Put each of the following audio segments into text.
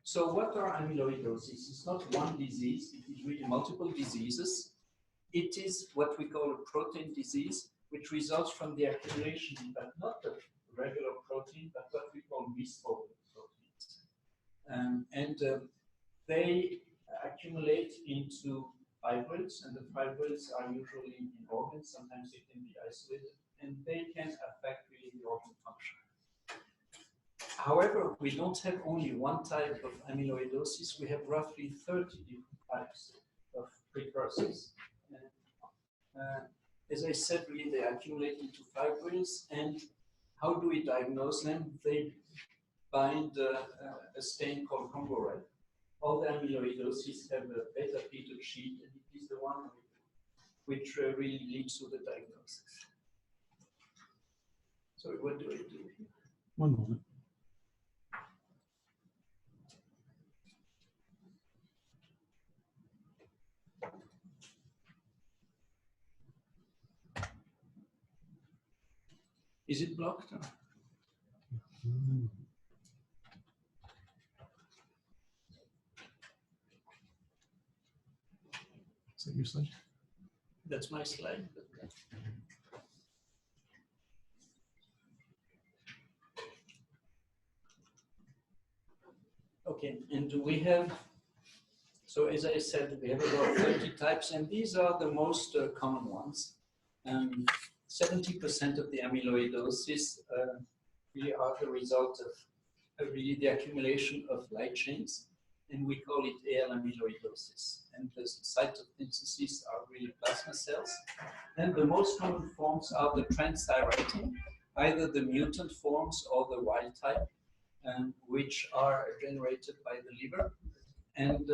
So what are amyloidosis? It's not one disease, it is really multiple diseases. It is what we call a protein disease, which results from the accumulation, but not of regular protein, but what we call misfolded proteins. They accumulate into fibrils, and the fibrils are usually in organs, sometimes they can be isolated, and they can affect really the organ function. However, we don't have only one type of amyloidosis, we have roughly 30 different types of precursors. As I said, really they accumulate into fibrils, and how do we diagnose them? They bind a stain called Congo red. All the amyloidoses have a beta-pleated sheet, and it is the one which really leads to the diagnosis. So what do I do here? One moment. Is it blocked? Or? Is that your slide? That's my slide. Okay, and we have, so as I said, we have about 30 types, and these are the most common ones. 70% of the amyloidosis really are the result of really the accumulation of light chains, and we call it AL amyloidosis. And the site of synthesis are really plasma cells. And the most common forms are the transthyretin, either the mutant forms or the wild type, which are generated by the liver, and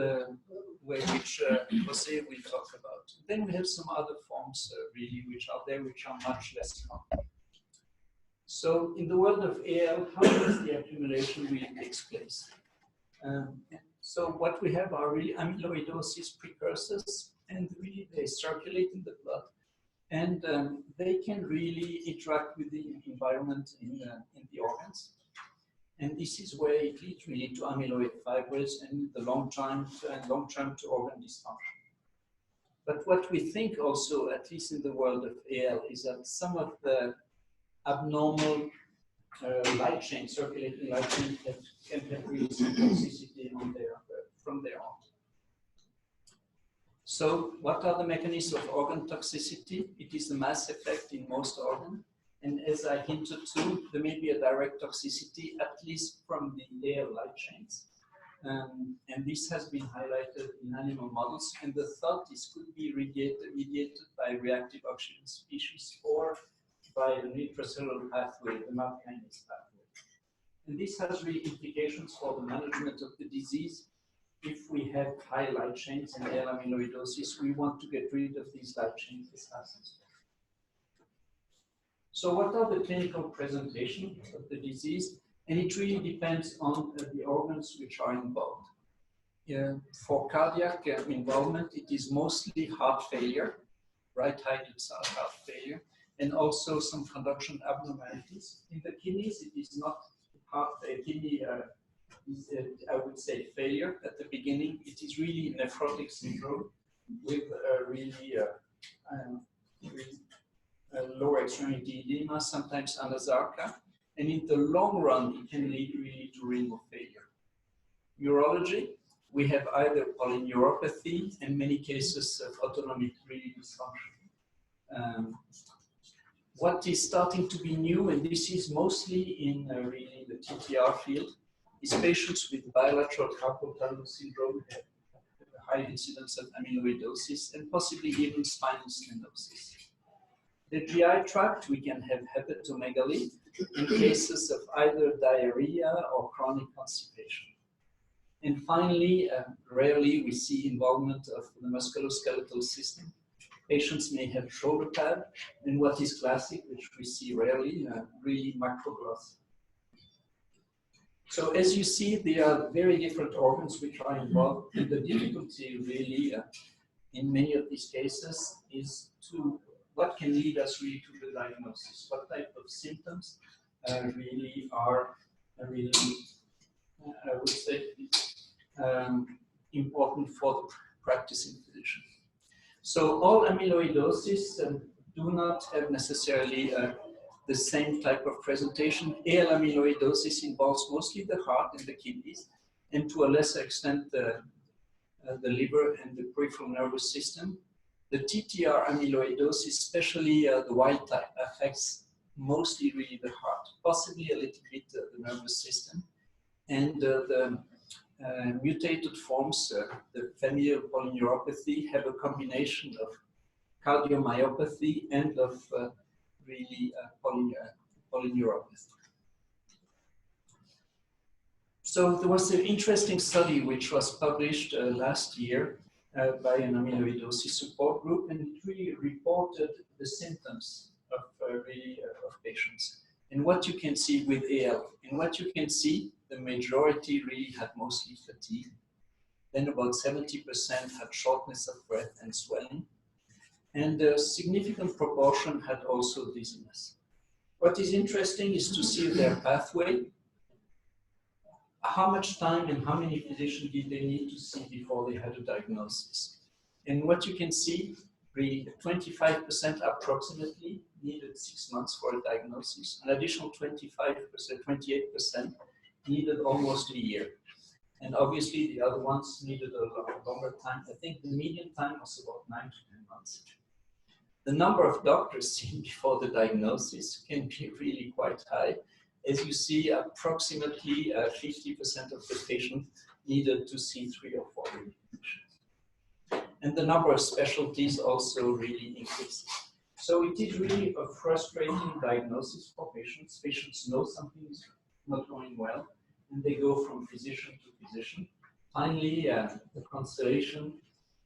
which Jose will talk about. Then we have some other forms really which are there, which are much less common. So in the world of AL, how does the accumulation really take place? So what we have are really amyloidosis precursors, and really they circulate in the blood, and they can really interact with the environment in the organs. And this is where it leads really to amyloid fibrils and the long-term to organ dysfunction. But what we think also, at least in the world of AL, is that some of the abnormal light chains, circulating light chains, that can have really some toxicity on from their on. So what are the mechanisms of organ toxicity? It is the mass effect in most organs. And as I hinted to, there may be a direct toxicity, at least from the AL light chains. And this has been highlighted in animal models. And the thought is could be mediated by reactive oxygen species or by an intracellular pathway, the MAP kinase pathway. And this has really implications for the management of the disease. If we have high light chains in AL amyloidosis, we want to get rid of these light chains as fast as possible. So what are the clinical presentations of the disease? And it really depends on the organs which are involved. For cardiac involvement, it is mostly heart failure, right-sided heart failure, and also some conduction abnormalities. In the kidneys, it is not kidney, I would say, failure at the beginning. It is really nephrotic syndrome with really lower extremity edema, sometimes anasarca, and in the long run, it can lead really to renal failure. Neurology, we have either polyneuropathy and many cases of autonomic really dysfunction. What is starting to be new, and this is mostly in really the TTR field, is patients with bilateral carpal tunnel syndrome have a high incidence of amyloidosis and possibly even spinal stenosis. The GI tract, we can have hepatomegaly in cases of either diarrhea or chronic constipation. And finally, rarely we see involvement of the musculoskeletal system. Patients may have shoulder pad, and what is classic, which we see rarely, really macroglossy. So as you see, there are very different organs which are involved, and the difficulty really in many of these cases is to what can lead us really to the diagnosis, what type of symptoms really are really, I would say, important for the practicing physician. So all amyloidosis do not have necessarily the same type of presentation. AL amyloidosis involves mostly the heart and the kidneys, and to a lesser extent the liver and the peripheral nervous system. The TTR amyloidosis, especially the wild type, affects mostly really the heart, possibly a little bit the nervous system. And the mutated forms, the familial polyneuropathy, have a combination of cardiomyopathy and of really polyneuropathy. So there was an interesting study which was published last year by an amyloidosis support group, and it really reported the symptoms of patients. And what you can see with AL, and what you can see, the majority really had mostly fatigue. Then about 70% had shortness of breath and swelling. And a significant proportion had also dizziness. What is interesting is to see their pathway. How much time and how many physicians did they need to see before they had a diagnosis? And what you can see, really 25% approximately needed 6 months for a diagnosis. An additional 28% needed almost a year. And obviously the other ones needed a longer time. I think the median time was about 9 to 10 months. The number of doctors seen before the diagnosis can be really quite high. As you see, approximately 50% of the patients needed to see 3 or 4 physicians. And the number of specialties also really increased. So it is really a frustrating diagnosis for patients. Patients know something is not going well, and they go from physician to physician. Finally, the constellation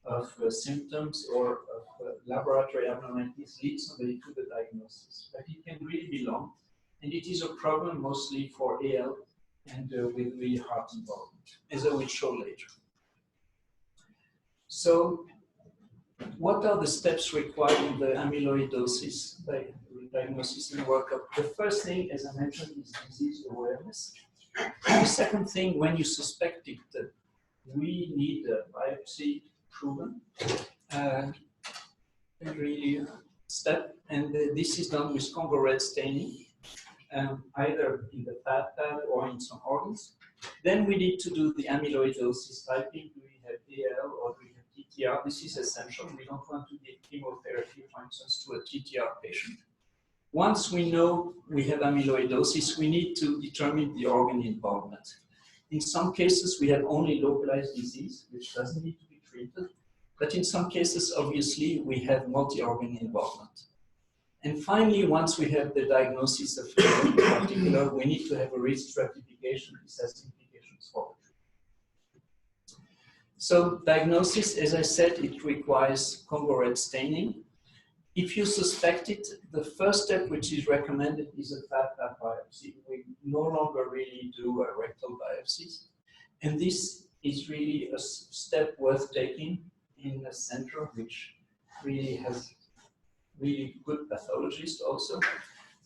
of symptoms or of laboratory abnormalities leads somebody to the diagnosis. But it can really be long, and it is a problem mostly for AL and with really heart involvement, as I will show later. So, what are the steps required in the amyloidosis diagnosis and workup? The first thing, as I mentioned, is disease awareness. And the second thing, when you suspect it, we need a biopsy proven really step, and this is done with Congo red staining, either in the fat pad or in some organs. Then we need to do the amyloidosis typing. Do we have AL or do we have TTR? This is essential. We don't want to give chemotherapy, for instance, to a TTR patient. Once we know we have amyloidosis, we need to determine the organ involvement. In some cases, we have only localized disease, which doesn't need to be treated. But in some cases, obviously, we have multi-organ involvement. And finally, once we have the diagnosis of in particular, we need to have a risk stratification, assess implications for the treatment. So diagnosis, as I said, it requires Congo red staining. If you suspect it, the first step which is recommended is a fat pad biopsy. We no longer really do rectal biopsies. And this is really a step worth taking in a center which really has really good pathologists also.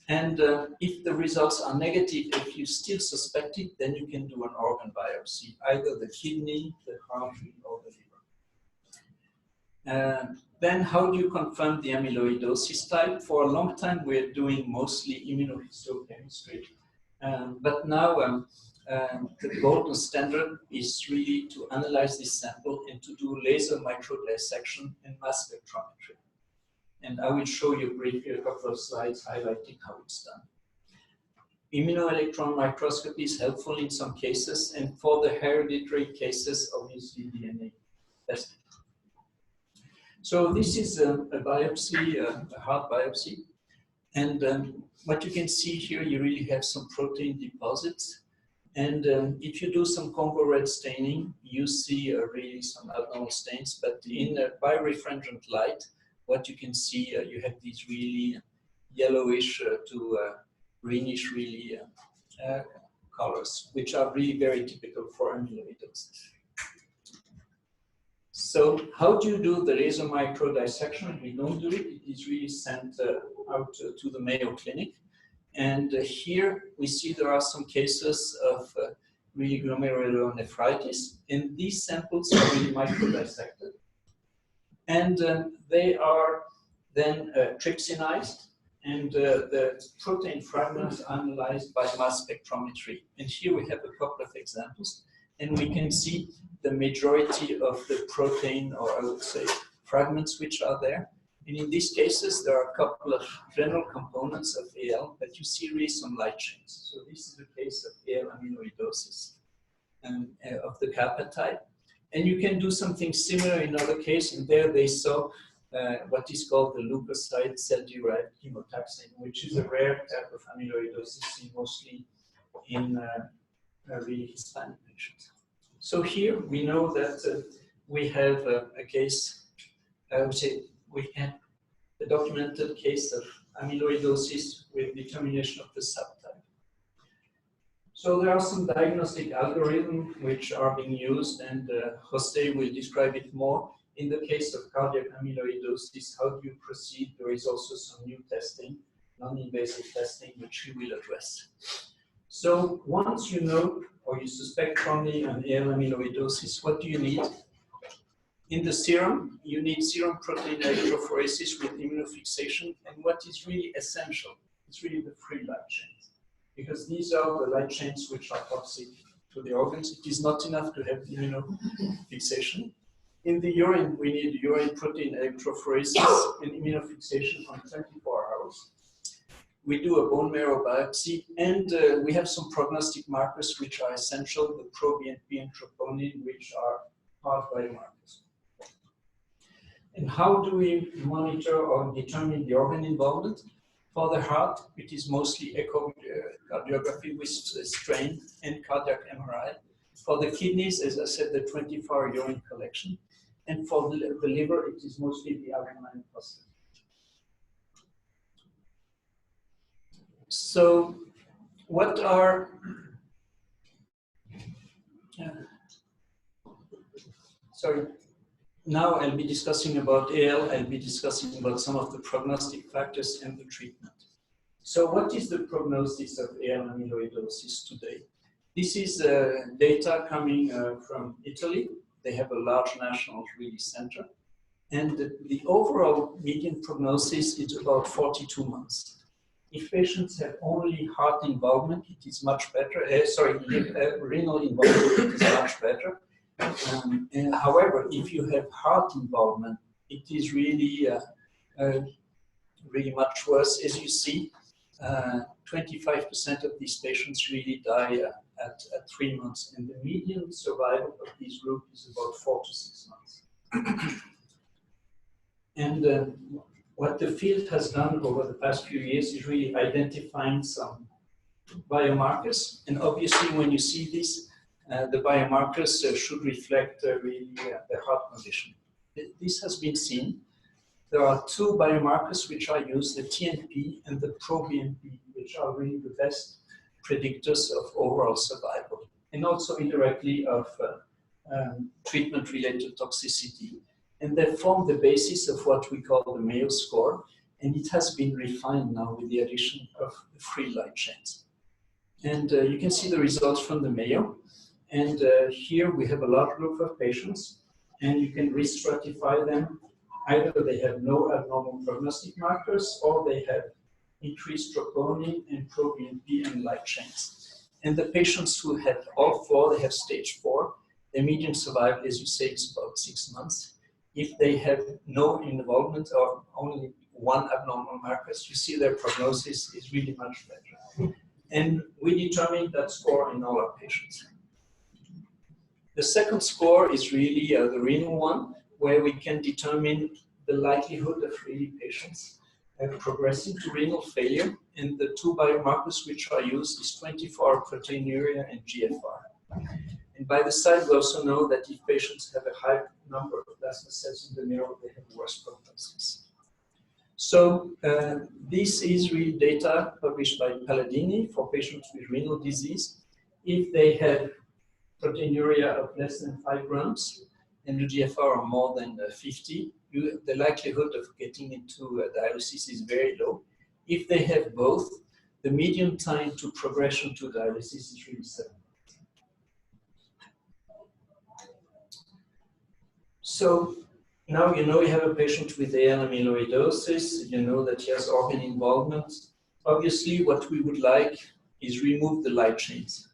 And if the results are negative, if you still suspect it, then you can do an organ biopsy, either the kidney, the heart, or the liver. Then how do you confirm the amyloidosis type? For a long time, we're doing mostly immunohistochemistry. But now the golden standard is really to analyze this sample and to do laser microdissection and mass spectrometry. And I will show you briefly a couple of slides highlighting how it's done. Immunoelectron microscopy is helpful in some cases, and for the hereditary cases, obviously DNA testing. So this is a biopsy, a heart biopsy. And what you can see here, you really have some protein deposits. And if you do some Congo red staining, you see really some abnormal stains. But in birefringent light, what you can see, you have these really yellowish to greenish really colors, which are really very typical for amyloidosis. So how do you do the laser microdissection? We don't do it. It is really sent out to the Mayo Clinic. And here we see there are some cases of really glomerulonephritis, and these samples are really microdissected. And they are then trypsinized, and the protein fragments are analyzed by mass spectrometry. And here we have a couple of examples, and we can see the majority of the protein, or I would say fragments, which are there. And in these cases, there are a couple of general components of AL, but you see really some light chains. So this is the case of AL amyloidosis of the kappa type. And you can do something similar in other cases, and there they saw what is called the leukocyte cell-derived chemotaxane, which is a rare type of amyloidosis seen mostly in really Hispanic patients. So here we know that we have a case, I would say we have a documented case of amyloidosis with determination of the subtype. So there are some diagnostic algorithms which are being used, and Jose will describe it more. In the case of cardiac amyloidosis, how do you proceed? There is also some new testing, non-invasive testing, which we will address. So once you know or you suspect strongly an AL amyloidosis, what do you need? In the serum, you need serum protein electrophoresis with immunofixation, and what is really essential is really the free light chains, because these are the light chains which are toxic to the organs. It is not enough to have immunofixation. In the urine, we need urine protein electrophoresis and immunofixation on 24 hours. We do a bone marrow biopsy, and we have some prognostic markers which are essential, the pro-BNP and troponin, which are hard biomarkers. And how do we monitor or determine the organ involvement? For the heart, it is mostly echocardiography with strain and cardiac MRI. For the kidneys, as I said, the 24-hour urine collection. And for the liver, it is mostly the alkaline phosphatase. So what are now I'll be discussing about AL, I'll be discussing about some of the prognostic factors and the treatment. So what is the prognosis of AL amyloidosis today? This is data coming from Italy. They have a large national really center. And the overall median prognosis is about 42 months. If patients have only heart involvement, it is much better. Renal involvement, it is much better. However, if you have heart involvement, it is really, really much worse. As you see, 25% of these patients really die at 3 months, and the median survival of this group is about 4 to 6 months. And what the field has done over the past few years is really identifying some biomarkers, and obviously when you see this, the biomarkers should reflect really the heart condition. This has been seen. There are 2 biomarkers which are used, the TNP and the pro-BNP, which are really the best predictors of overall survival, and also indirectly of treatment-related toxicity. And they form the basis of what we call the Mayo score, and it has been refined now with the addition of the free light chains. And you can see the results from the Mayo. And here we have a large group of patients, and you can re-stratify them. Either they have no abnormal prognostic markers, or they have increased troponin and pro-BNP and light chains. And the patients who have all 4, they have stage 4. The median survival, as you say, is about 6 months. If they have no involvement or only 1 abnormal markers, you see their prognosis is really much better. And we determine that score in all our patients. The second score is really the renal one, where we can determine the likelihood of really patients progressing to renal failure. And the 2 biomarkers which are used is 24-hour proteinuria and GFR. And by the side, we also know that if patients have a high number of plasma cells in the marrow, they have worse prognosis. So this is really data published by Palladini for patients with renal disease. If they have proteinuria of less than 5 grams and the GFR are more than 50, the likelihood of getting into dialysis is very low. If they have both, the median time to progression to dialysis is really 7 months. So now you know you have a patient with AL amyloidosis, you know that he has organ involvement. Obviously, what we would like is remove the light chains.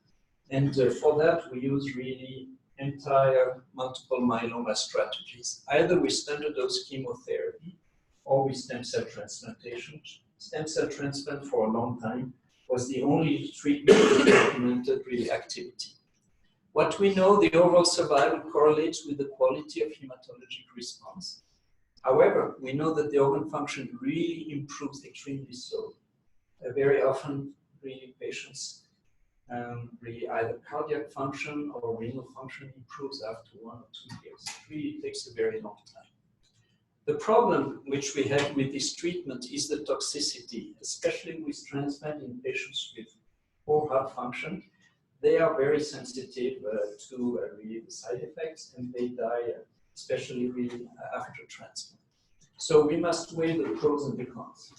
And for that, we use really entire multiple myeloma strategies, either with standard dose chemotherapy or with stem cell transplantation. Stem cell transplant for a long time was the only treatment that documented really activity. What we know, the overall survival correlates with the quality of hematologic response. However, we know that the organ function really improves extremely slow. Very often, really patients really either cardiac function or renal function improves after 1 or 2 years. It really takes a very long time. The problem which we have with this treatment is the toxicity, especially with transplant in patients with poor heart function. They are very sensitive to really the side effects, and they die, especially really after transplant. So we must weigh the pros and the cons.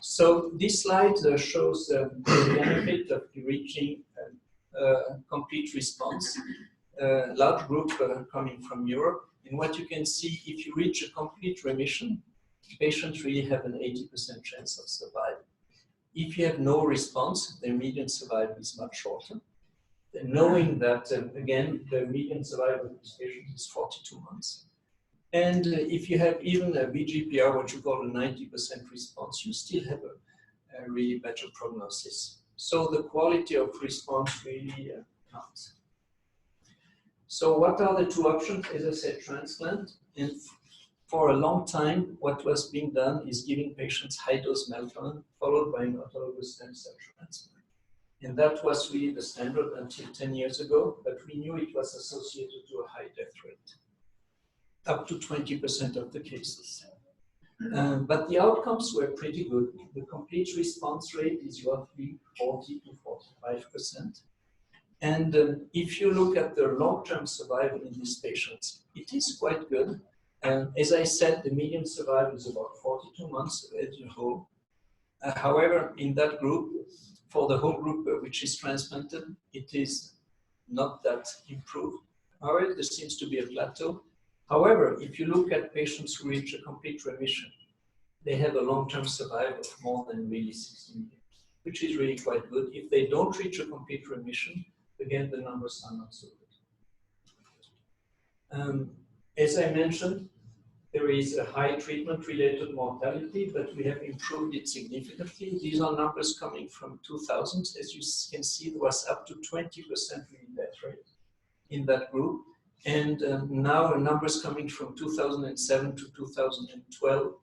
So this slide shows the benefit of reaching complete response. Large group coming from Europe. And what you can see, if you reach a complete remission, patients really have an 80% chance of survival. If you have no response, the median survival is much shorter. And knowing that, again, the median survival of these patients is 42 months. And if you have even a VGPR, what you call a 90% response, you still have a really better prognosis. So the quality of response really counts. So what are the two options? As I said, transplant. And for a long time, what was being done is giving patients high-dose melphalan, followed by an autologous stem cell transplant. And that was really the standard until 10 years ago, but we knew it was associated to a high death rate, up to 20% of the cases. But the outcomes were pretty good. The complete response rate is roughly 40 to 45%. And if you look at the long-term survival in these patients, it is quite good. As I said, the median survival is about 42 months as a whole. However, in that group, for the whole group which is transplanted, it is not that improved. However, there seems to be a plateau. However, if you look at patients who reach a complete remission, they have a long-term survival of more than really 16 years, which is really quite good. If they don't reach a complete remission, again, the numbers are not so good. As I mentioned, there is a high treatment-related mortality, but we have improved it significantly. These are numbers coming from 2000. As you can see, there was up to 20% really death rate in that group. And now numbers coming from 2007 to 2012,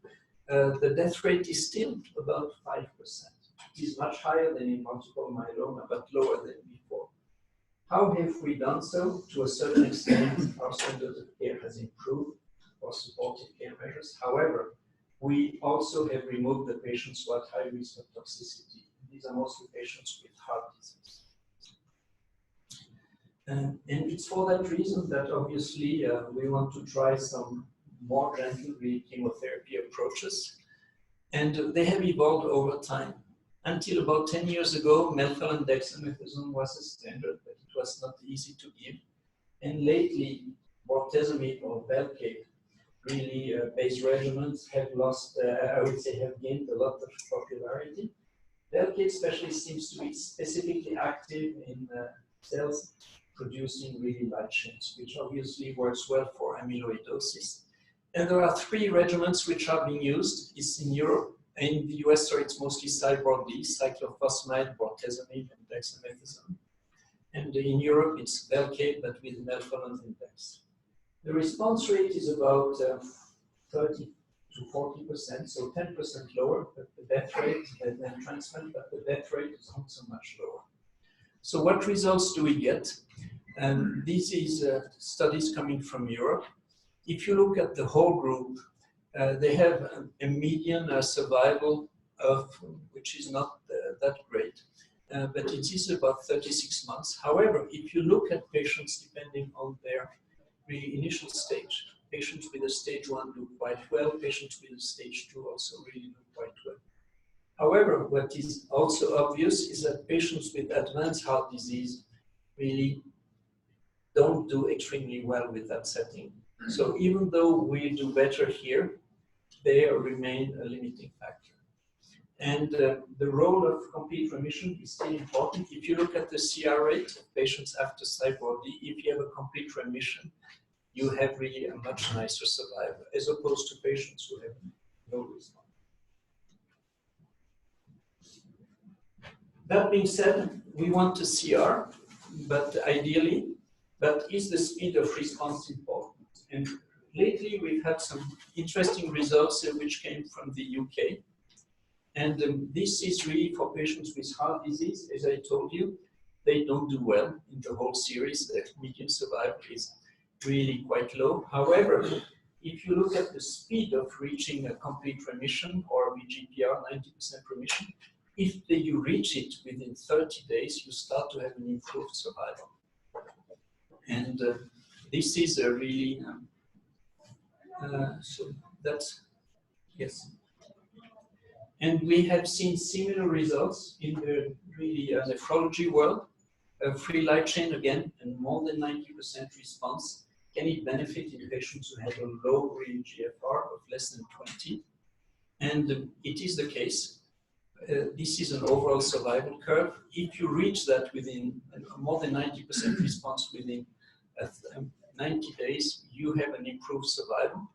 the death rate is still about 5%. It is much higher than in multiple myeloma, but lower than before. How have we done so? To a certain extent, our standard of care has improved for supportive care measures. However, we also have removed the patients who are at high risk of toxicity. These are mostly patients with heart disease. And it's for that reason that obviously we want to try some more gentle chemotherapy approaches. And they have evolved over time. Until about 10 years ago, melphalan dexamethasone was a standard, but it was not easy to give. And lately, bortezomib or Velcade, really based regimens have lost, I would say, have gained a lot of popularity. Velcade especially seems to be specifically active in cells producing really light chains, which obviously works well for amyloidosis. And there are 3 regimens which are being used. It's in Europe. In the US, so it's mostly Cybord-D, cyclophosphamide, bortezomib, and dexamethasone. And in Europe, it's Velcade, but with melphalan and dex. The response rate is about 30 to 40%, so 10% lower, but the death rate than transplant, but the death rate is also much lower. So what results do we get? This is studies coming from Europe. If you look at the whole group, they have a median survival of, which is not that great, but it is about 36 months. However, if you look at patients depending on their really initial stage, patients with a stage 1 do quite well, patients with a stage 2 also really do quite well. However, what is also obvious is that patients with advanced heart disease really don't do extremely well with that setting. So even though we do better here, they remain a limiting factor. And the role of complete remission is still important. If you look at the CR rate of patients after Cyborg D, if you have a complete remission, you have really a much nicer survival, as opposed to patients who have no response. That being said, we want a CR, but ideally, but is the speed of response important? And lately, we've had some interesting results which came from the UK. And this is really for patients with heart disease. As I told you, they don't do well in the whole series. The median survival is really quite low. However, if you look at the speed of reaching a complete remission or VGPR 90% remission, if you reach it within 30 days, you start to have an improved survival. And this is a really, so that's, yes. And we have seen similar results in the really nephrology world. Free light chain again, and more than 90% response. Can it benefit in patients who have a low real GFR of less than 20? And it is the case. This is an overall survival curve. If you reach that within more than 90% response within 90 days, you have an improved survival.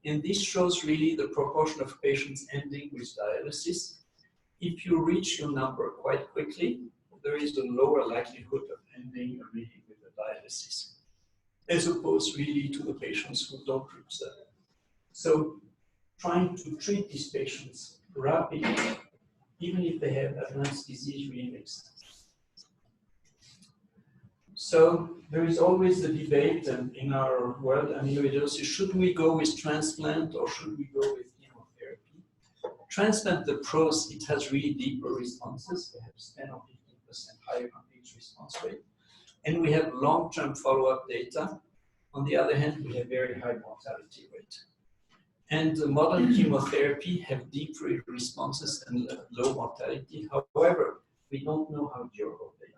And this shows really the proportion of patients ending with dialysis. If you reach your number quite quickly, there is a lower likelihood of ending really with the dialysis, as opposed really to the patients who don't reach that. So trying to treat these patients rapidly, even if they have advanced disease, really makes sense. So there is always the debate in our world, amyloidosis, should we go with transplant or should we go with chemotherapy? Transplant, the pros, it has really deeper responses. They have 10 or 15% higher complete response rate. And we have long-term follow-up data. On the other hand, we have very high mortality rate. And the modern chemotherapy have deep responses and low mortality. However, we don't know how durable they are.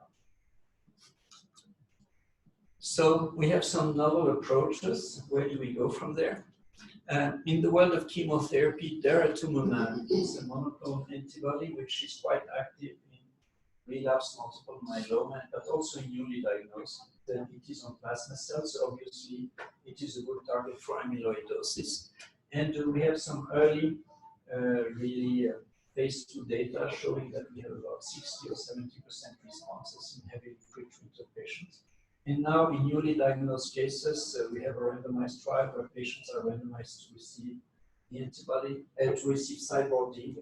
So we have some novel approaches. Where do we go from there? In the world of chemotherapy, daratumumab is a monoclonal antibody which is quite active in relapsed multiple myeloma, but also in newly diagnosed. Then it is on plasma cells, so obviously it is a good target for amyloidosis. And we have some early, phase 2 data showing that we have about 60 or 70% responses in heavily pretreated patients. And now in newly diagnosed cases, we have a randomized trial where patients are randomized to receive the antibody, to receive Cyborg D,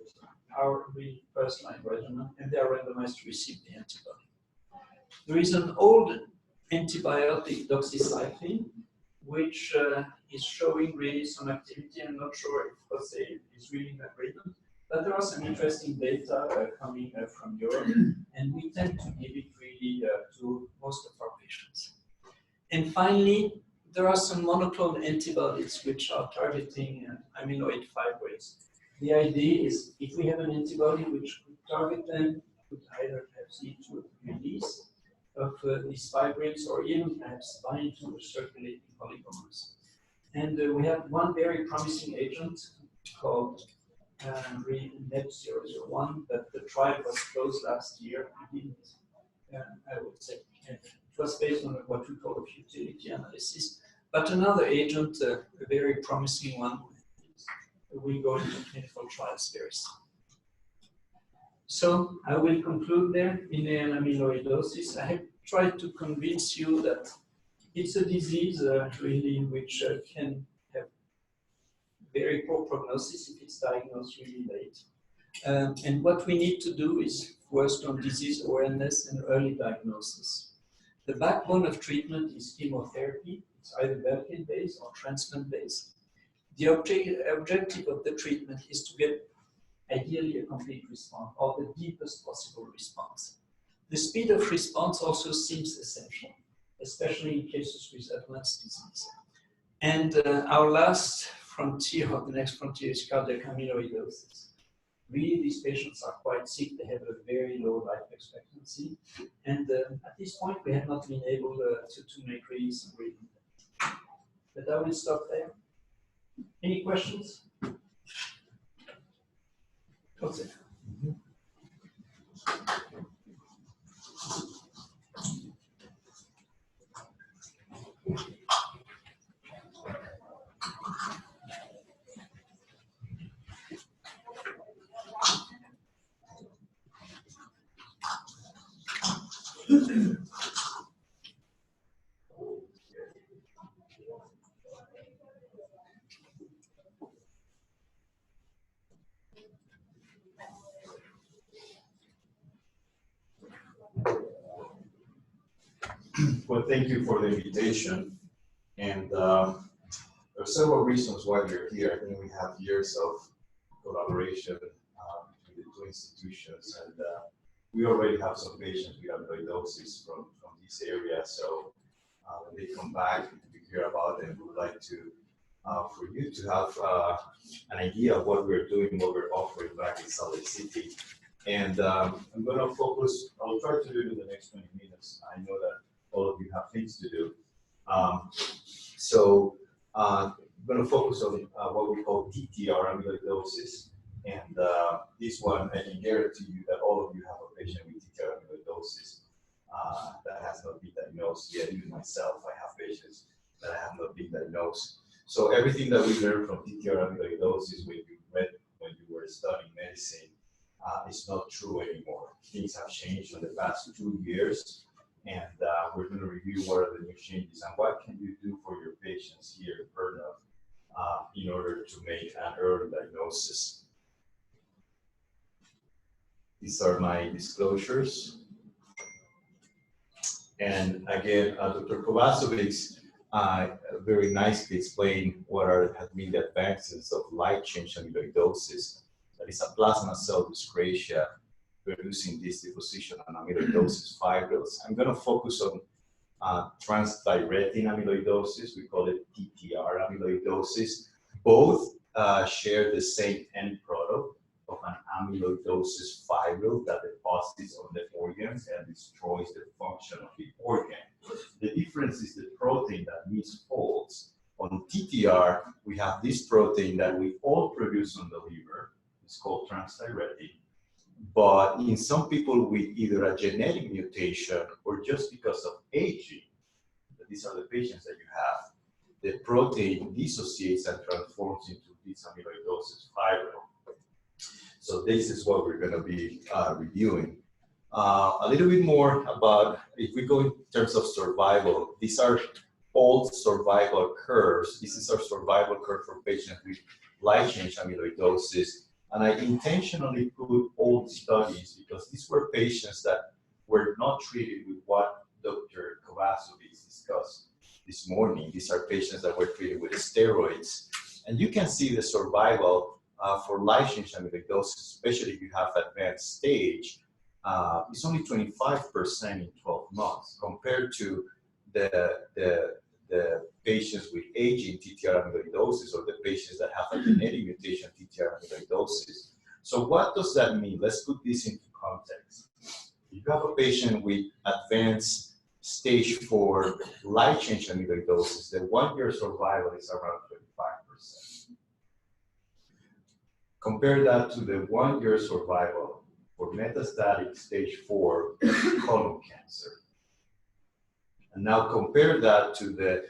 our first-line regimen, and they are randomized to receive the antibody. There is an old antibiotic, doxycycline, which is showing really some activity. I'm not sure if Jose is really in agreement, but there are some interesting data coming from Europe, and we tend to give it really to most of our patients. And finally, there are some monoclonal antibodies which are targeting amyloid fibrates. The idea is if we have an antibody which could target them, could either perhaps lead to a release of these fibrates or even perhaps bind to the circulating polygomers. And we have one very promising agent called NEP001, but the trial was closed last year. We didn't, I would say, it was based on what we call a futility analysis. But another agent, a very promising one, will go into clinical trials very soon. So I will conclude there in amyloidosis. I have tried to convince you that it's a disease really which can have very poor prognosis if it's diagnosed really late. And what we need to do is work on disease awareness and early diagnosis. The backbone of treatment is chemotherapy. It's either Velcade-based or transplant-based. The objective of the treatment is to get ideally a complete response or the deepest possible response. The speed of response also seems essential, especially in cases with advanced disease. And our last frontier, or the next frontier, is cardiac amyloidosis. Really, these patients are quite sick. They have a very low life expectancy. And at this point, we have not been able to make really some real impact. But I will stop there. Any questions? Okay. Well, thank you for the invitation. And there are several reasons why we're here. I think we have years of collaboration between the two institutions, and we already have some patients with amyloidosis from this area. So when they come back, we hear about them. We would like to, for you to have an idea of what we're doing, what we're offering back in Salt Lake City. And I'm going to focus, I'll try to do it in the next 20 minutes. I know that all of you have things to do. I'm going to focus on what we call Dtr Amyloidosis. And this one, I can guarantee you that all of you have a patient with Dtr Amyloidosis that has not been diagnosed yet. Even myself, I have patients that have not been diagnosed. So everything that we learned from Dtr Amyloidosis when you were studying medicine is not true anymore. Things have changed in the past 2 years. And we're going to review what are the new changes and what can you do for your patients here in Perth in order to make an early diagnosis. These are my disclosures. And again, Dr. Kovacsovics very nicely explained what have been the advances of light chain amyloidosis. That is a plasma cell dyscrasia producing this deposition on amyloidosis fibrils. I'm going to focus on transthyretin amyloidosis. We call it Dtr amyloidosis. Both share the same end product of an amyloidosis fibril that deposits on the organs and destroys the function of the organ. The difference is the protein that misfolds. On TTR, we have this protein that we all produce on the liver. It's called transthyretin. But in some people with either a genetic mutation or just because of aging, these are the patients that you have, the protein dissociates and transforms into this amyloidosis fibril. So this is what we're going to be reviewing. A little bit more about, if we go in terms of survival, these are old survival curves. This is our survival curve for patients with light chain amyloidosis. And I intentionally put old studies because these were patients that were not treated with what Dr. Kovacsovics discussed this morning. These are patients that were treated with steroids. And you can see the survival for light chain amyloidosis, especially if you have advanced stage, it's only 25% in 12 months compared to the patients with aging TTR amyloidosis or the patients that have a genetic mutation TTR amyloidosis. So what does that mean? Let's put this into context. If you have a patient with advanced stage 4 light chain amyloidosis, the 1-year survival is around 25%. Compare that to the 1-year survival for metastatic stage 4 colon cancer. And now compare that to the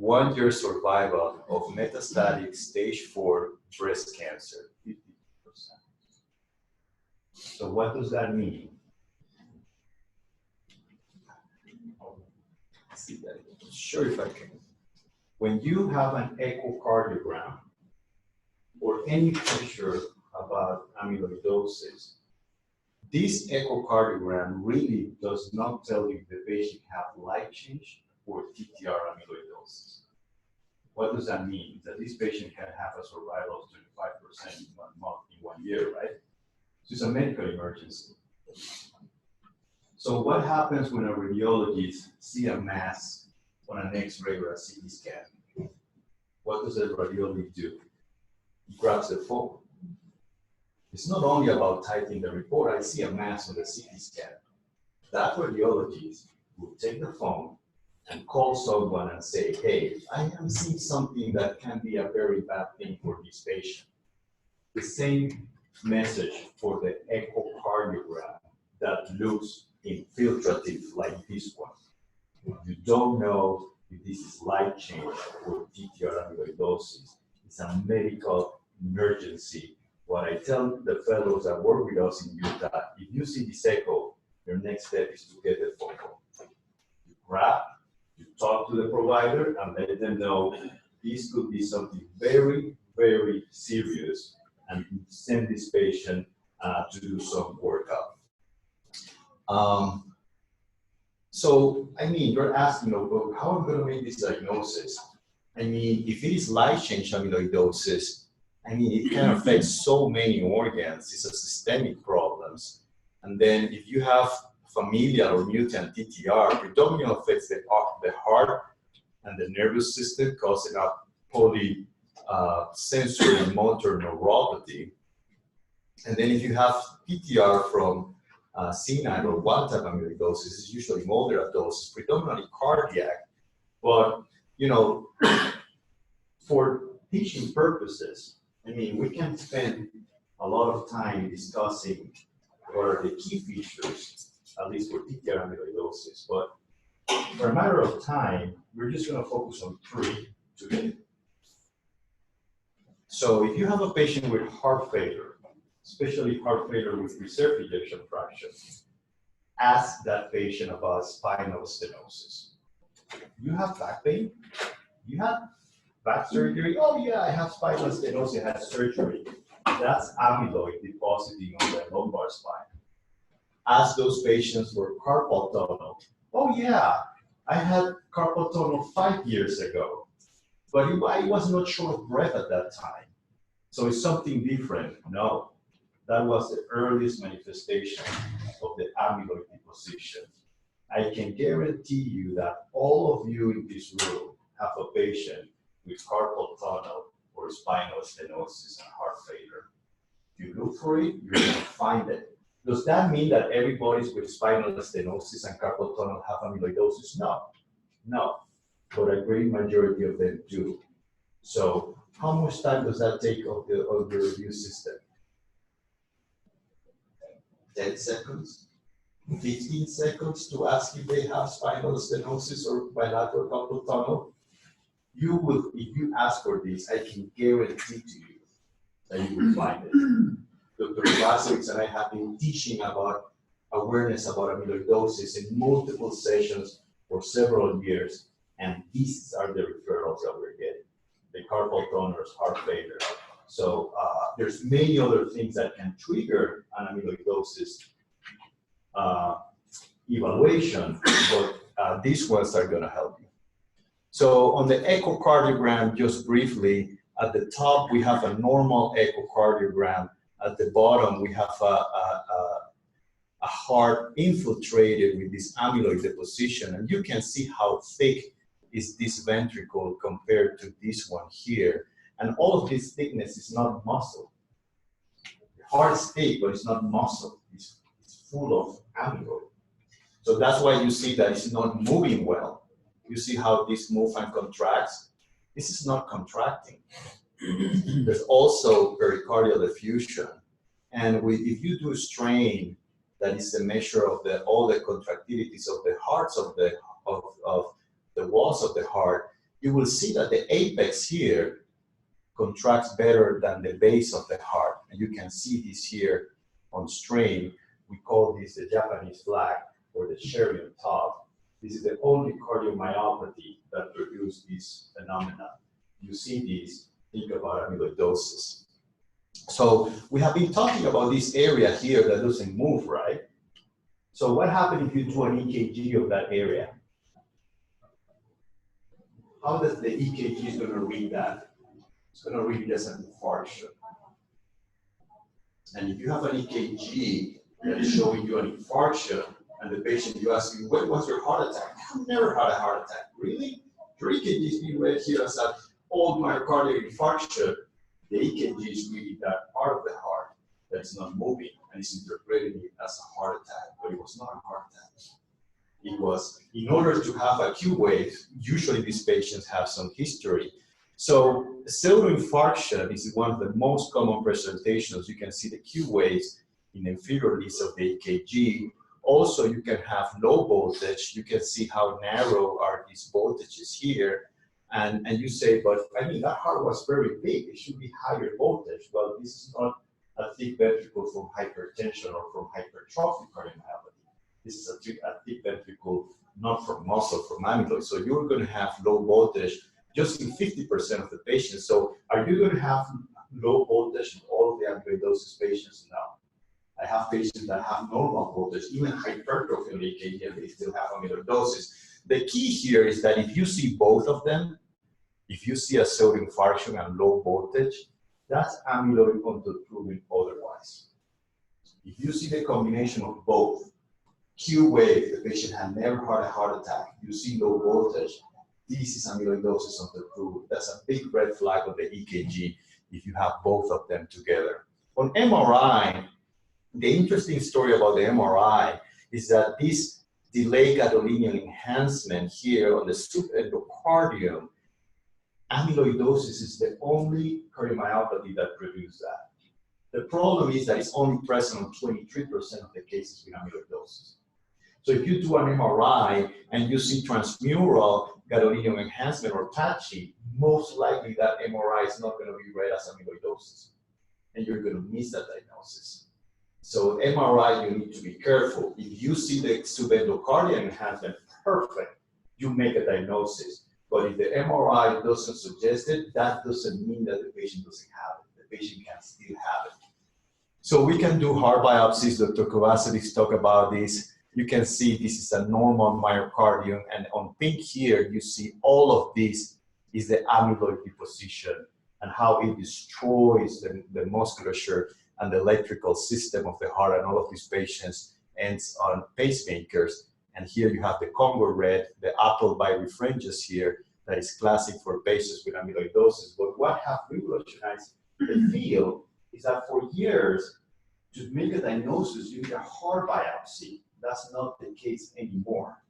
1-year survival of metastatic stage 4 breast cancer, 50%. So what does that mean? Let's see that. Sure, if I can. When you have an echocardiogram or any picture about amyloidosis, this echocardiogram really does not tell you if the patient has light chain or TTR amyloidosis. What does that mean? That this patient can have a survival of 25% in 1 month, in 1 year, right? So it's a medical emergency. So what happens when a radiologist sees a mass on an X-ray or a CT scan? What does the radiologist do? He grabs the phone. It's not only about typing the report, I see a mass on the CT scan. That radiologist will take the phone and call someone and say, hey, I am seeing something that can be a very bad thing for this patient. The same message for the echocardiogram that looks infiltrative like this one. If you don't know if this is light chain or Dtr amyloidosis, it's a medical emergency. What I tell the fellows that work with us in Utah, if you see this echo, your next step is to get the phone call. You grab, you talk to the provider and let them know this could be something very, very serious, and send this patient to do some workup. So, I mean, you're asking, well, how am I going to make this diagnosis? I mean, if it is light chain amyloidosis, I mean, it can affect so many organs. It's a systemic problems. And then if you have familial or mutant TTR, predominantly affects the heart and the nervous system, causing a polysensory motor neuropathy. And then if you have TTR from C9 or wild-type amyloidosis, it's usually moderate doses, predominantly cardiac. But, you know, for teaching purposes, I mean, we can spend a lot of time discussing what are the key features, at least for Dtr amyloidosis. But for a matter of time, we're just going to focus on 3 today. So if you have a patient with heart failure, especially heart failure with reserved ejection fraction, ask that patient about spinal stenosis. You have back pain? You have back surgery? Oh yeah, I have spinal stenosis, I had surgery. That's amyloid depositing on the lumbar spine. Ask those patients for carpal tunnel. Oh yeah, I had carpal tunnel 5 years ago, but I was not short of breath at that time. So it's something different? No, that was the earliest manifestation of the amyloid deposition. I can guarantee you that all of you in this room have a patient with carpal tunnel or spinal stenosis and heart failure. If you look for it, you're going to find it. Does that mean that everybody with spinal stenosis and carpal tunnel have amyloidosis? No, no, but a great majority of them do. So how much time does that take of the review system? 10 seconds? 15 seconds to ask if they have spinal stenosis or bilateral carpal tunnel? You will, if you ask for this, I can guarantee to you that you will find it. Dr. Kovacsovics and I have been teaching about awareness about amyloidosis in multiple sessions for several years, and these are the referrals that we're getting. The carpal tunnels, heart failure. So there's many other things that can trigger an amyloidosis evaluation, but these ones are going to help you. So on the echocardiogram, just briefly, at the top we have a normal echocardiogram. At the bottom we have a heart infiltrated with this amyloid deposition, and you can see how thick is this ventricle compared to this one here. And all of this thickness is not muscle. The heart is thick, but it's not muscle. It's full of amyloid. So that's why you see that it's not moving well. You see how this moves and contracts? This is not contracting. There's also pericardial effusion. And if you do strain, that is the measure of all the contractilities of the hearts of the walls of the heart, you will see that the apex here contracts better than the base of the heart. And you can see this here on strain. We call this the Japanese flag or the cherry on top. This is the only cardiomyopathy that produces this phenomenon. You see these, think about amyloidosis. So we have been talking about this area here that doesn't move, right? So what happens if you do an EKG of that area? How does the EKG is going to read that? It's going to read it as an infarction. And if you have an EKG that is showing you an infarction, and the patient, you ask him, when was your heart attack? I've never had a heart attack. Really? Your EKG is being read here as an old myocardial infarction. The EKG is reading that part of the heart that's not moving, and is interpreting it as a heart attack, but it was not a heart attack. It was in order to have a Q wave, usually these patients have some history. So cellular infarction is one of the most common presentations. You can see the Q waves in inferior leads of the EKG. Also, you can have low voltage. You can see how narrow are these voltages here. And you say, but I mean, that heart was very big. It should be higher voltage. Well, this is not a thick ventricle from hypertension or from hypertrophic cardiomyopathy. This is a thick ventricle, not from muscle, from amyloid. So you're going to have low voltage just in 50% of the patients. So are you going to have low voltage in all of the amyloidosis patients? No. I have patients that have normal voltage, even hypertrophy on the EKG, and they still have amyloidosis. The key here is that if you see both of them, if you see a cellular infarction and low voltage, that's amyloid until proven otherwise. If you see the combination of both, Q wave, the patient had never had a heart attack, you see low voltage, this is amyloidosis until proven. That's a big red flag of the EKG if you have both of them together. On MRI, the interesting story about the MRI is that this delayed gadolinium enhancement here on the subendocardium, amyloidosis is the only cardiomyopathy that produces that. The problem is that it's only present on 23% of the cases with amyloidosis. So if you do an MRI and you see transmural gadolinium enhancement or patchy, most likely that MRI is not going to be read as amyloidosis, and you're going to miss that diagnosis. So MRI, you need to be careful. If you see the subendocardium enhancement, perfect, you make a diagnosis. But if the MRI doesn't suggest it, that doesn't mean that the patient doesn't have it. The patient can still have it. So we can do heart biopsies. Dr. Kovacsovics talked about this. You can see this is a normal myocardium, and on pink here, you see all of this is the amyloid deposition and how it destroys the musculature and the electrical system of the heart, and all of these patients ends on pacemakers. And here you have the Congo red, the apple birefringence here, that is classic for patients with amyloidosis. But what have revolutionized the field is that for years, to make a diagnosis, you need a heart biopsy. That's not the case anymore.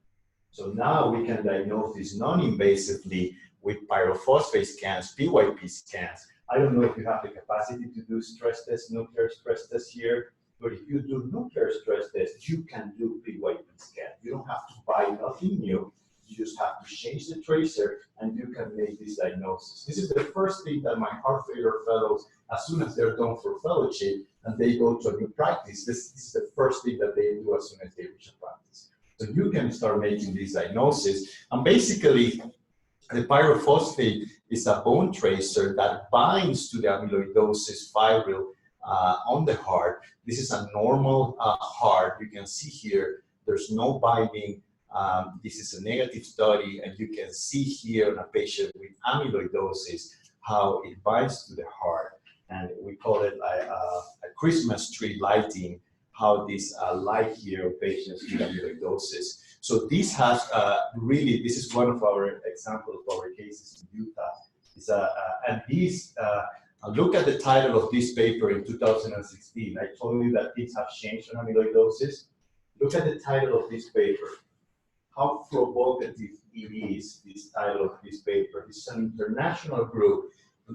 So now we can diagnose this non-invasively with pyrophosphate scans, PYP scans. I don't know if you have the capacity to do stress tests, nuclear stress tests here, but if you do nuclear stress tests, you can do PYP scan. You don't have to buy nothing new. You just have to change the tracer and you can make this diagnosis. This is the first thing that my heart failure fellows, as soon as they're done for fellowship and they go to a new practice, this is the first thing that they do as soon as they reach a practice. So you can start making this diagnosis. And basically, the pyrophosphate is a bone tracer that binds to the amyloidosis fibril on the heart. This is a normal heart. You can see here, there's no binding. This is a negative study, and you can see here in a patient with amyloidosis how it binds to the heart. And we call it a Christmas tree lighting, how this light here of patients with amyloidosis. So this has really, this is one of our examples of our cases in Utah. And these, look at the title of this paper in 2016. I told you that things have changed on amyloidosis. Look at the title of this paper. How provocative it is, this title of this paper. This is an international group.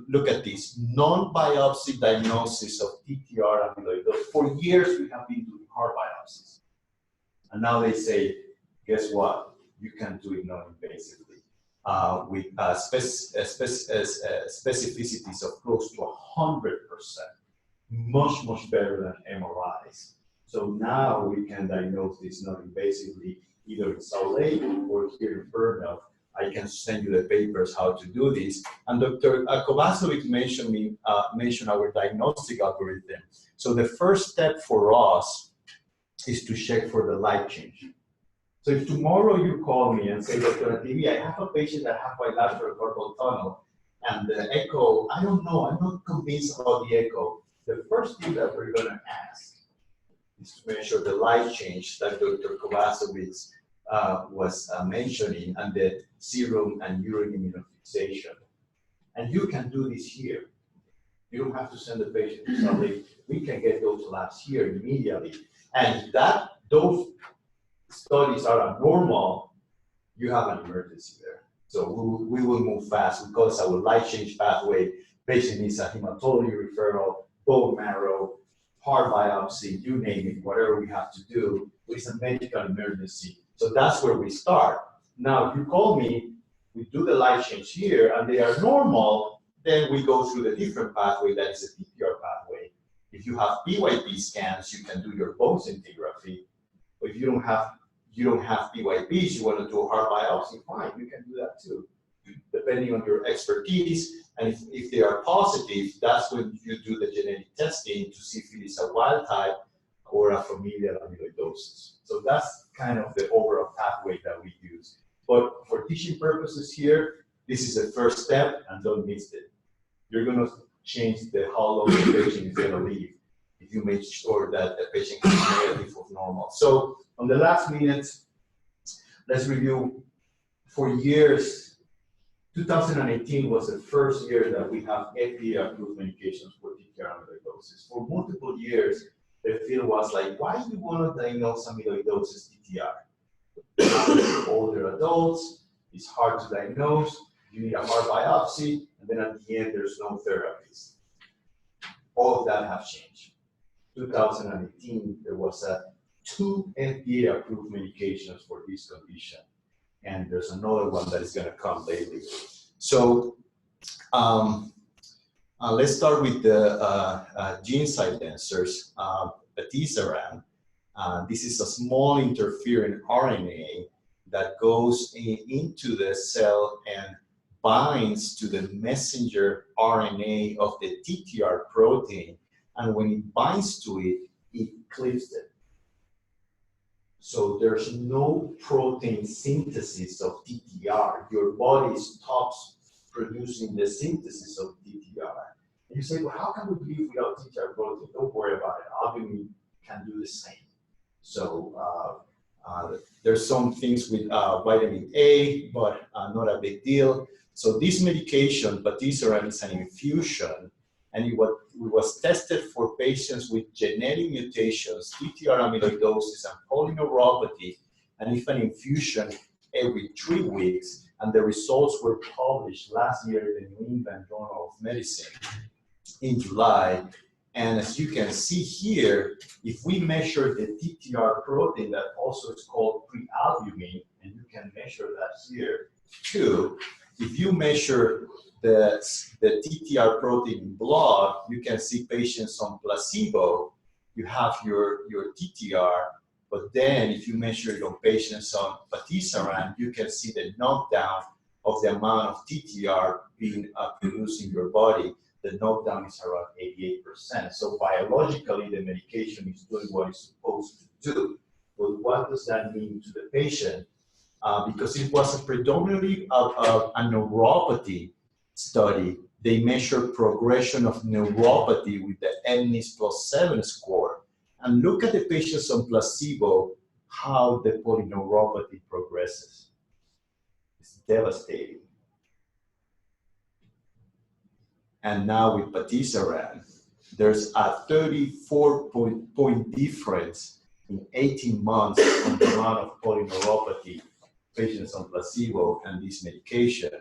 Look at this, non-biopsy diagnosis of Dtr amyloidosis. For years, we have been doing heart biopsies. And now they say, guess what? You can do it non-invasively with specificities of close to 100%, much, much better than MRIs. So now we can diagnose this non-invasively, either in Salt Lake or here in Bernal. I can send you the papers how to do this. And Dr. Kovacsovics mentioned our diagnostic algorithm. So the first step for us is to check for the light change. So if tomorrow you call me and say, Dr. Nativi, I have a patient that has bilateral carpal tunnel, and the echo, I don't know, I'm not convinced about the echo. The first thing that we're going to ask is to measure the light change that Dr. Kovacsovics was mentioning, and the serum and urine immunofixation. And you can do this here. You don't have to send the patient to Salt Lake. We can get those labs here immediately. And those studies are abnormal, you have an emergency there. So we will move fast because our light change pathway, patient needs a hematology referral, bone marrow, heart biopsy, you name it, whatever we have to do, it's a medical emergency. So that's where we start. Now, if you call me, we do the light change here, and they are normal, then we go through the different pathway that is a TTR pathway. If you have PYP scans, you can do your bone scintigraphy. But if you don't have PYPs, you want to do a heart biopsy, fine, you can do that too, depending on your expertise. And if they are positive, that's when you do the genetic testing to see if it is a wild type or a familial amyloidosis. So that's kind of the overall pathway that we use. But for teaching purposes here, this is the first step, and don't miss it. You're going to change how long the patient is going to live if you make sure that the patient is negative of normal. So on the last minute, let's review. For years, 2018 was the first year that we have FDA-approved medications for Dtr amyloidosis. For multiple years, the field was like, why do you want to diagnose amyloidosis TTR? Older adults, it's hard to diagnose, you need a heart biopsy, and then at the end, there's no therapies. All of that have changed. 2018, there was 2 FDA-approved medications for this condition, and there's another one that is going to come lately. So let's start with the gene silencers, patisiran. This is a small interfering RNA that goes into the cell and binds to the messenger RNA of the Dtr protein, and when it binds to it, it cleaves it. So there's no protein synthesis of Dtr. Your body stops producing the synthesis of Dtr. And you say, well, how can we live without Dtr protein? Don't worry about it. Albumin can do the same. So there's some things with vitamin A, but not a big deal. So this medication, patisiran, is an infusion, and it was tested for patients with genetic mutations, Dtr amyloidosis, and polyneuropathy, and if an infusion every 3 weeks, and the results were published last year in the New England Journal of Medicine in July. And as you can see here, if we measure the Dtr protein, that also is called prealbumin, and you can measure that here too. If you measure the Dtr protein in blood, you can see patients on placebo, you have your Dtr, but then if you measure it on patients on patisiran, you can see the knockdown of the amount of Dtr being produced in your body. The knockdown is around 88%. So biologically, the medication is doing what it's supposed to do. But what does that mean to the patient? Because it was a predominantly a neuropathy study, they measured progression of neuropathy with the mNIS+7 score. And look at the patients on placebo, how the polyneuropathy progresses. It's devastating. And now with patisiran, there's a 34-point difference in 18 months on the amount of polyneuropathy patients on placebo and this medication.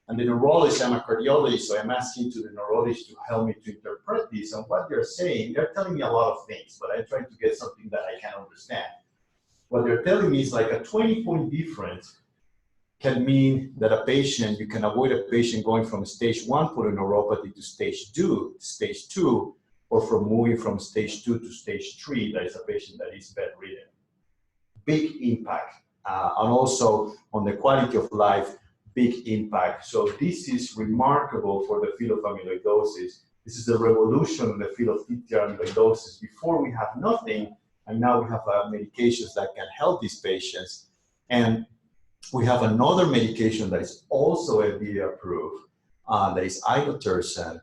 And the neurologist, I'm a cardiologist, so I'm asking to the neurologist to help me to interpret this. And what they're saying, they're telling me a lot of things, but I'm trying to get something that I can understand. What they're telling me is like a 20-point difference can mean that a patient, you can avoid a patient going from stage 1 polyneuropathy to stage 2, or from moving from stage 2 to stage 3, that is a patient that is bedridden. Big impact. And also on the quality of life, big impact. So this is remarkable for the field of amyloidosis. This is a revolution in the field of Dtr amyloidosis. Before we have nothing, and now we have medications that can help these patients. And we have another medication that is also FDA approved, that is Hypothersin.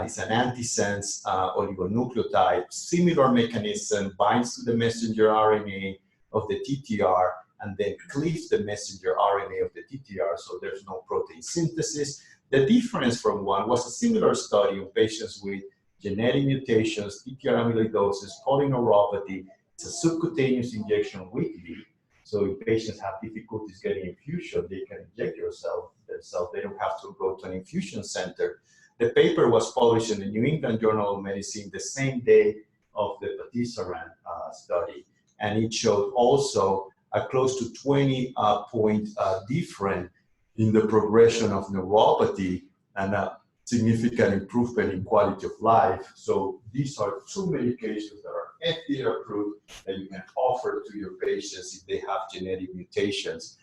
It's an antisense oligonucleotide, similar mechanism, binds to the messenger RNA of the TTR, and then cleaves the messenger RNA of the TTR, so there's no protein synthesis. The difference from one was a similar study on patients with genetic mutations, Dtr amyloidosis, polyneuropathy. It's a subcutaneous injection weekly, So if patients have difficulties getting infusion, they can inject themselves. They don't have to go to an infusion center. The paper was published in the New England Journal of Medicine the same day of the patisiran study. And it showed also a close to 20-point difference in the progression of neuropathy and a significant improvement in quality of life. So these are two medications that are FDA approved that you can offer to your patients if they have genetic mutations.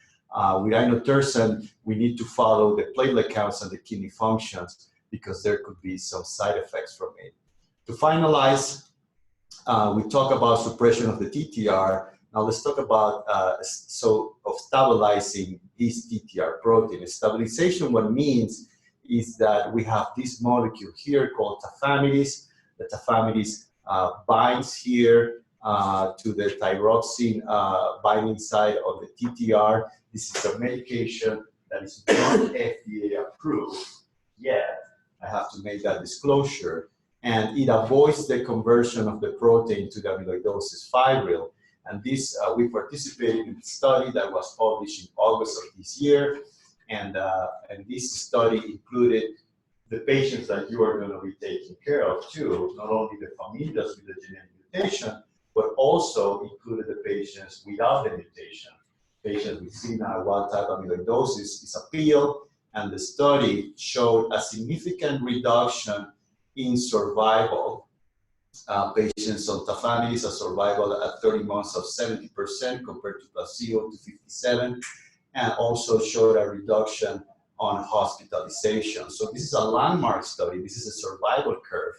With inotersen, we need to follow the platelet counts and the kidney functions because there could be some side effects from it. To finalize, we talk about suppression of the TTR. Now let's talk about stabilizing this TTR protein. Stabilization, what it means is that we have this molecule here called tafamidis. The tafamidis binds here to the thyroxine binding site of the TTR. This is a medication that is not FDA approved yet. I have to make that disclosure. And it avoids the conversion of the protein to the amyloidosis fibril. And this, we participated in a study that was published in August of this year. And this study included the patients that you are going to be taking care of too, not only the familias with the genetic mutation, but also included the patients without the mutation. Patients with senile wild-type amyloidosis is a pill, and the study showed a significant reduction in survival. Patients on tafamidis, a survival at 30 months of 70% compared to placebo to 57%, and also showed a reduction on hospitalization. So this is a landmark study. This is a survival curve.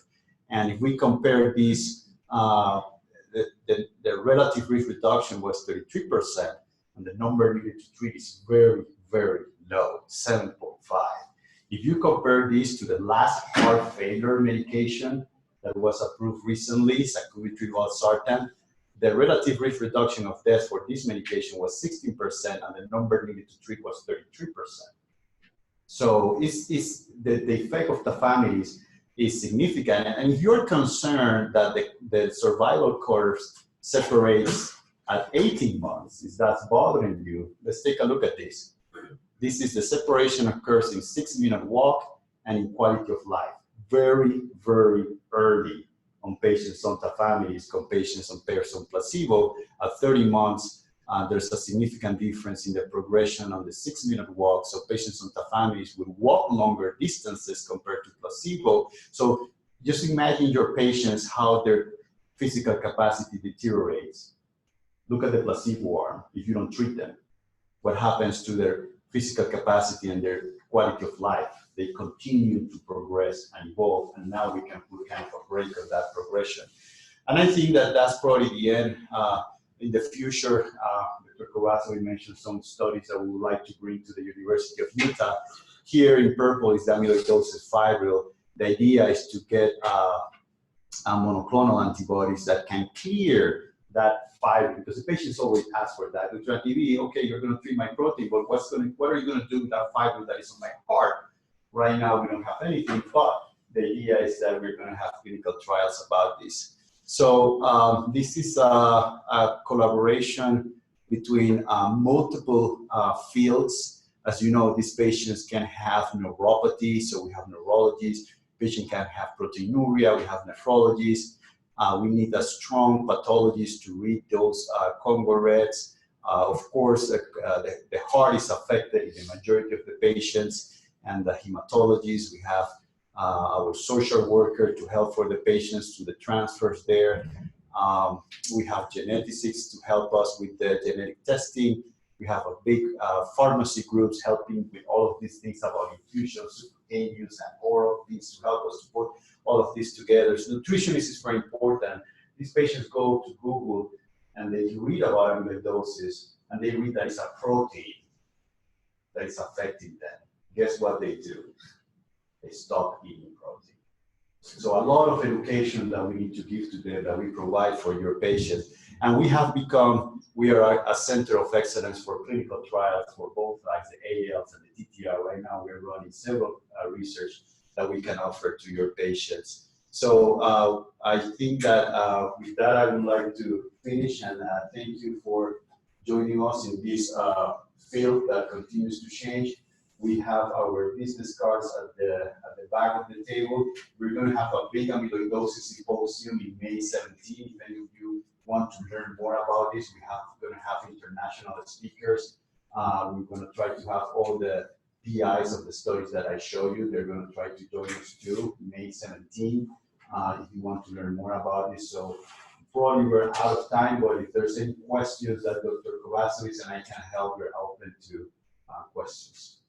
And if we compare these, the relative risk reduction was 33%, and the number needed to treat is very, very low, 7.5. If you compare this to the last heart failure medication that was approved recently, sacubitril/valsartan, the relative risk reduction of death for this medication was 16%, and the number needed to treat was 33%. So the effect of tafamidis is significant. And if you're concerned that the survival curves separates at 18 months, if that's bothering you, let's take a look at this. This is the separation occurs in 6-minute walk and in quality of life. Very, very early on patients on tafamidis, patients on placebo. At 30 months, there's a significant difference in the progression on the 6-minute walk. So patients on tafamidis will walk longer distances compared to placebo. So just imagine your patients, how their physical capacity deteriorates. Look at the placebo arm if you don't treat them. What happens to their physical capacity and their quality of life? They continue to progress and evolve, and now we can put kind of a break of that progression. And I think that that's probably the end. In the future, Dr. Kovacsovics mentioned some studies that we would like to bring to the University of Utah. Here in purple is the amyloidosis fibril. The idea is to get monoclonal antibodies that can clear that fibril, because the patients always ask for that. Dr. Nativi, okay, you're going to treat my protein, but what are you going to do with that fibril that is on my heart? Right now, we don't have anything, but the idea is that we're going to have clinical trials about this. So this is a collaboration between multiple fields. As you know, these patients can have neuropathy, so we have neurologists. Patient can have proteinuria, we have nephrologists. We need a strong pathologist to read those Congo reds. Of course, the heart is affected in the majority of the patients, and the hematologists. We have our social worker to help for the patients to the transfers there. We have geneticists to help us with the genetic testing. We have a big pharmacy groups helping with all of these things about infusions, subcutaneous and oral things to help us to put all of this together. So nutritionist is very important. These patients go to Google and they read about amyloidosis, and they read that it's a protein that is affecting them. Guess what they do? They stop eating protein. So a lot of education that we need to give to them, that we provide for your patients. And we are a center of excellence for clinical trials for both sides, the ALs and the TTR. Right now, we're running several research that we can offer to your patients. So I think that with that, I would like to finish, and thank you for joining us in this field that continues to change. We have our business cards at the back of the table. We're going to have a big amyloidosis symposium in May 17. If any of you want to learn more about this, we're going to have international speakers. We're going to try to have all the PIs of the studies that I show you. They're going to try to join us too, May 17, if you want to learn more about this. So probably we're out of time, but if there's any questions that Dr. Kovacsovics and I can help, we're open to questions.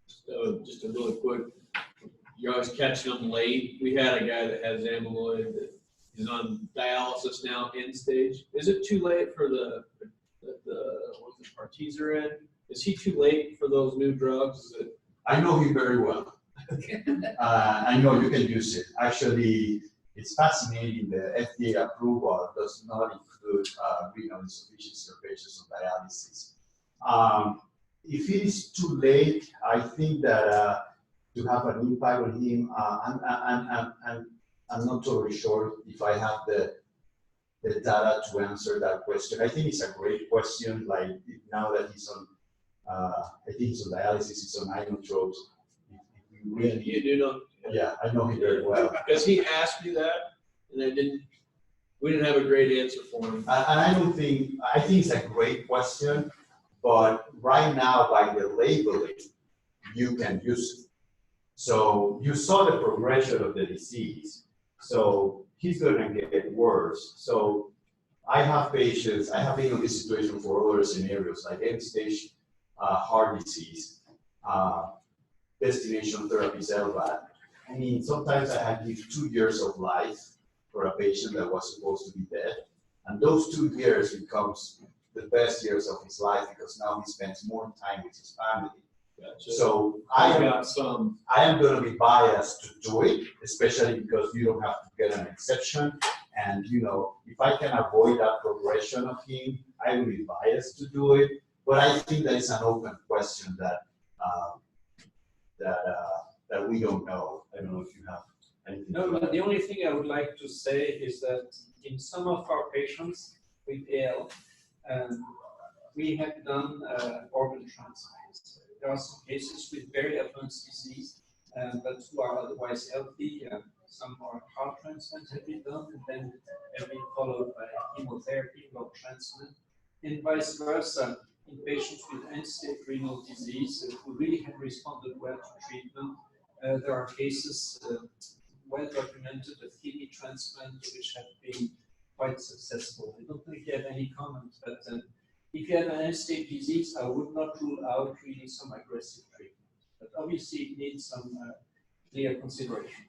So just a really quick, you're always catching them late. We had a guy that has amyloid that is on dialysis now, end stage. Is it too late for the what's the Partizan? Is he too late for those new drugs? I know him very well. I know you can use it. Actually, it's fascinating. The FDA approval does not include renal insufficiency of patients on dialysis. If it is too late, I think that to have an impact on him, I'm not totally sure if I have the data to answer that question. I think it's a great question. Like now that he's on, I think he's on dialysis, he's on inotropes. Really, you do know? Yeah, I know him very well. Because he asked me that, and we didn't have a great answer for him. And I think it's a great question. But right now, by the labeling, you can use it. So you saw the progression of the disease. So he's going to get worse. So I have patients, I have been in this situation for other scenarios, like end-stage heart disease, destination therapies, LVAD. I mean, sometimes I have give 2 years of life for a patient that was supposed to be dead. And those 2 years becomes the best years of his life because now he spends more time with his family. Gotcha. So I am going to be biased to do it, especially because you don't have to get an exception. And you know, if I can avoid that progression of him, I will be biased to do it. But I think that is an open question that that we don't know. I don't know if you have anything. No, but the only thing I would like to say is that in some of our patients with AL, we have done organ transplants. There are some cases with very advanced disease, but who are otherwise healthy. Some are heart transplants have been done, and then have been followed by chemotherapy, blood transplant, and vice versa. In patients with end-stage renal disease who really have responded well to treatment, there are cases well documented of kidney transplant which have been quite successful. I don't think you have any comments, but if you have an end-stage disease, I would not rule out really some aggressive treatment. But obviously, it needs some clear consideration.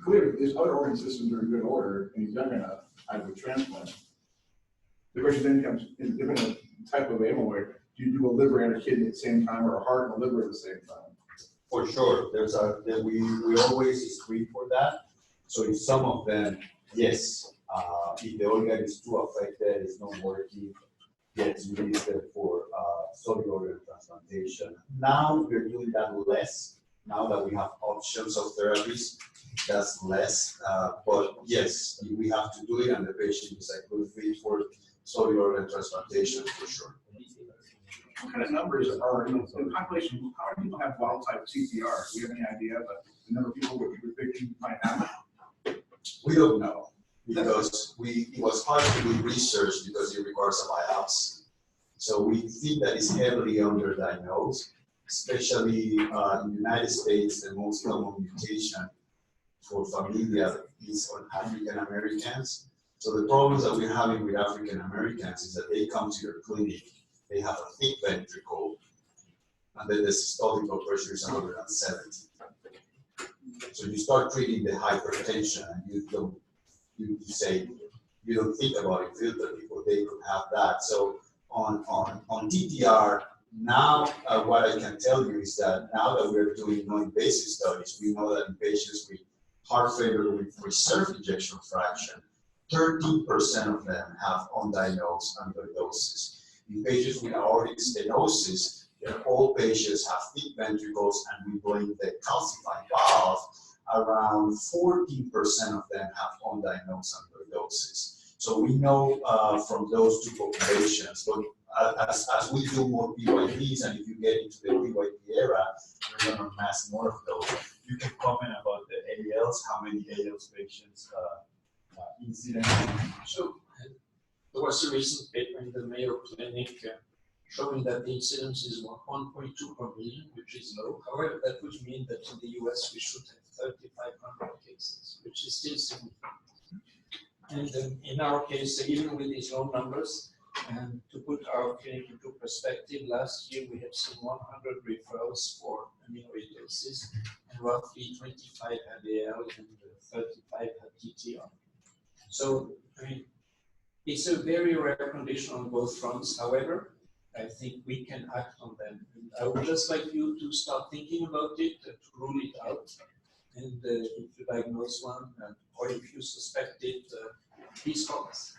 Clearly, his other organ systems are in good order, and he's young enough, I would transplant. The question then comes, in different type of amyloid, do you do a liver and a kidney at the same time, or a heart and a liver at the same time? For sure, we always screen for that. So in some of them, yes, if the organ is too affected, it's not working, gets released for solid organ transplantation. Now we're doing that less. Now that we have options of therapies, that's less. But yes, we have to do it, and the patient is a good fit for solid organ transplantation for sure. What kind of numbers are in the population? How many people have wild type CTR? Do you have any idea about the number of people that we think you might have? We don't know because it was hard to do research because it requires a biopsy. So we think that it's heavily underdiagnosed, especially in the United States. The most common mutation for familia is on African Americans. So the problems that we're having with African Americans is that they come to your clinic, they have a thick ventricle, and then the systolic blood pressure is 170. So you start treating the hypertension, and you don't think about it, filter people, they could have that. So on DTR, now what I can tell you is that now that we're doing non-invasive studies, we know that in patients with heart failure with preserved ejection fraction, 13% of them have undiagnosed amyloidosis. In patients with aortic stenosis, all patients have thick ventricles, and we blame the calcified valve. Around 14% of them have undiagnosed amyloidosis. So we know from those two populations, but as we do more PYPs, and if you get into the PYP era, we're going to mass more of those. You can comment about the ALs, how many ALs patients incident. So there was a recent paper in the Mayo Clinic showing that the incidence is 1.2 per million, which is low. However, that would mean that in the US we should have 3,500 cases, which is still significant. And in our case, even with these low numbers, and to put our clinic into perspective, last year we have seen 100 referrals for amyloidosis, and roughly 25 had AL and 35 had Dtr. So, I mean, it's a very rare condition on both fronts. However, I think we can act on them. And I would just like you to start thinking about it, to rule it out. And if you diagnose one, or if you suspect it, please call us.